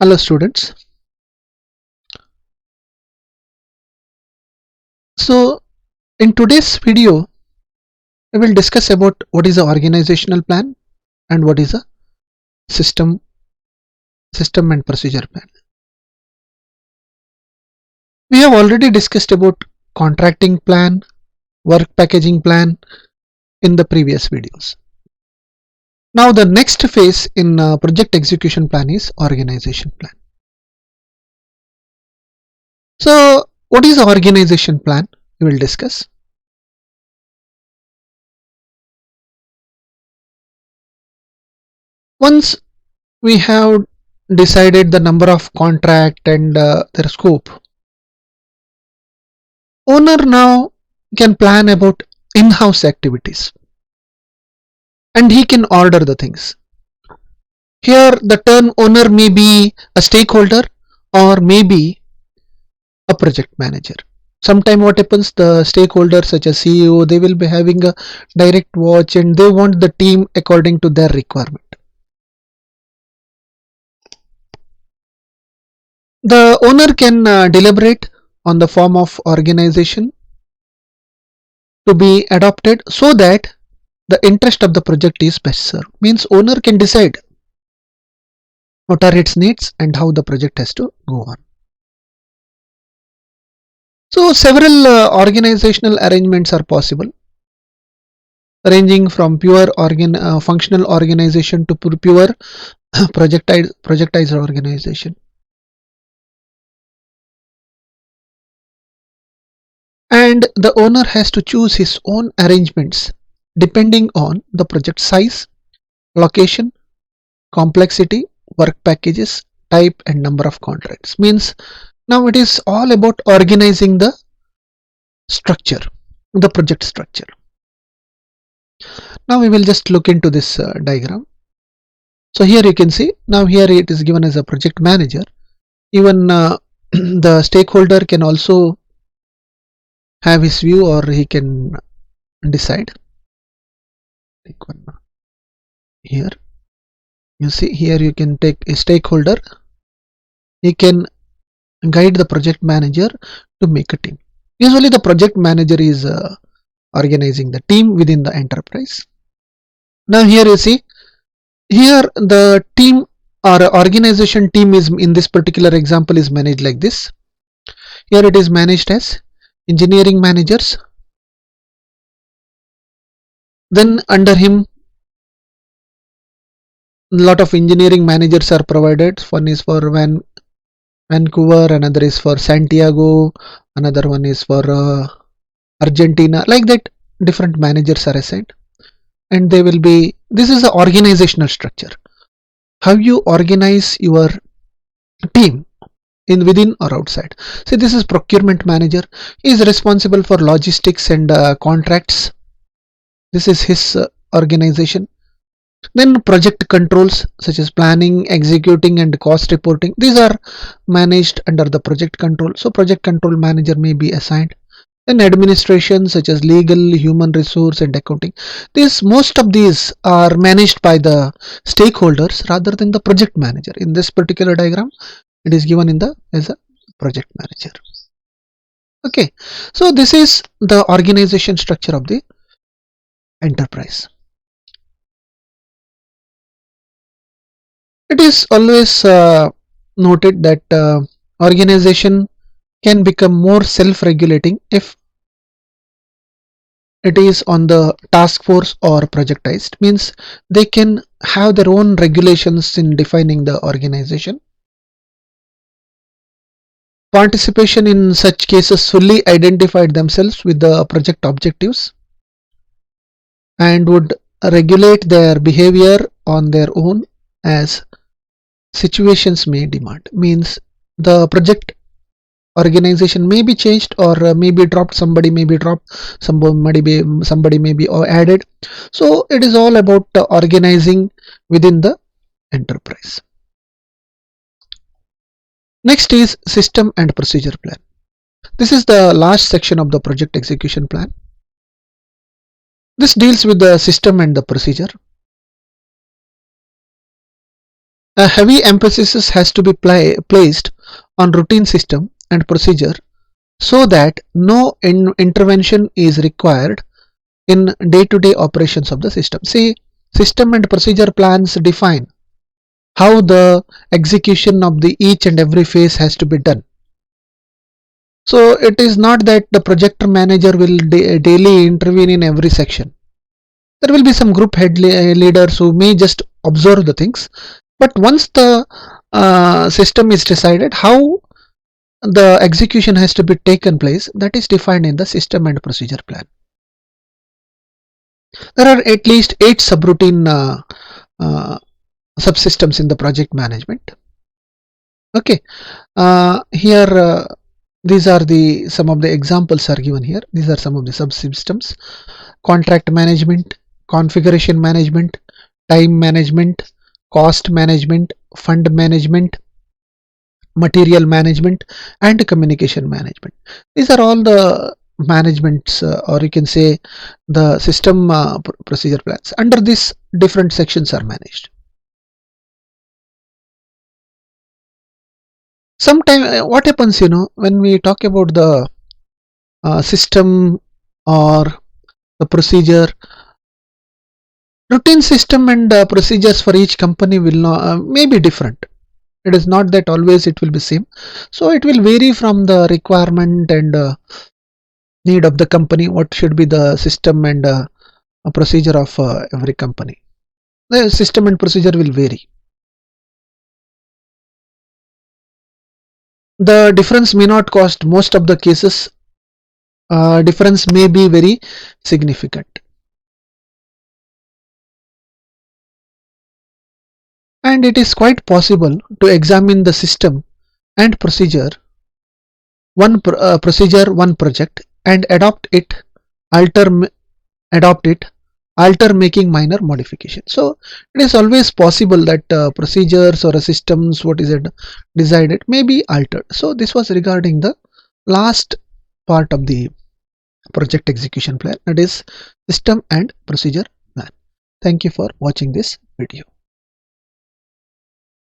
Hello students. So in today's video I will discuss about what is the organizational plan and what is a system and procedure plan. We have already discussed about contracting plan, work packaging plan in the previous videos. Now the next phase in project execution plan is organization plan. So what is the organization plan? We will discuss. Once we have decided the number of contract and their scope, owner now can plan about in-house activities and he can order the things. Here the term owner may be a stakeholder or maybe a project manager. Sometime what happens, the stakeholders such as CEO, they will be having a direct watch and they want the team according to their requirement. The owner can deliberate on the form of organization to be adopted so that the interest of the project is best served. Means owner can decide what are its needs and how the project has to go on. So several organizational arrangements are possible, ranging from pure functional organization to pure projectized organization. And the owner has to choose his own arrangements depending on the project size, location, complexity, work packages, type and number of contracts. Means now it is all about organizing the structure, the project structure. Now we will just look into this diagram. So here you can see, now here it is given as a project manager. Even the stakeholder can also have his view or he can decide. Take one here. You see here you can take a stakeholder. He can guide the project manager to make a team. Usually the project manager is organizing the team within the enterprise. Now here you see, here the team or organization team is in this particular example is managed like this. Here it is managed as engineering managers. Then under him a lot of engineering managers are provided. One is for Vancouver, another is for Santiago, another one is for Argentina. Like that different managers are assigned and they will be, this is the organizational structure. How you organize your team in within or outside. See, this is procurement manager. He is responsible for logistics and contracts. This is his organization. Then project controls such as planning, executing and cost reporting. These are managed under the project control. So project control manager may be assigned. Then administration such as legal, human resource and accounting. Most of these are managed by the stakeholders rather than the project manager. In this particular diagram, it is given in the as a project manager. Okay, so this is the organization structure of the enterprise. It is always noted that organization can become more self-regulating if it is on the task force or projectized. Means they can have their own regulations in defining the organization. Participation in such cases fully identified themselves with the project objectives and would regulate their behavior on their own as situations may demand. Means the project organization may be changed or may be dropped, somebody may be dropped, somebody may be added. So it is all about organizing within the enterprise. Next is system and procedure plan. This is the last section of the project execution plan. This deals with the system and the procedure. A heavy emphasis has to be placed on routine system and procedure so that no intervention is required in day-to-day operations of the system. See, system and procedure plans define how the execution of the each and every phase has to be done. So it is not that the project manager will daily intervene in every section. There will be some group head leaders who may just observe the things, but once the system is decided, how the execution has to be taken place, that is defined in the system and procedure plan. There are at least 8 subroutine subsystems in the project management. Okay, here these are the some of the examples are given here. These are some of the subsystems: contract management, configuration management, time management, cost management, fund management, material management, and communication management. These are all the managements, or you can say the system procedure plans. Under this, different sections are managed. Sometimes what happens, when we talk about the system or the procedure, routine system and procedures for each company will may be different. It is not that always it will be same. So it will vary from the requirement and need of the company, what should be the system and a procedure of every company. The system and procedure will vary. The difference may not cost, most of the cases difference may be very significant. And it is quite possible to examine the system and procedure, one project, and adopt it, alter making minor modification. So it is always possible that procedures or systems, what is it decided, may be altered. So this was regarding the last part of the project execution plan, that is system and procedure plan. Thank you for watching this video.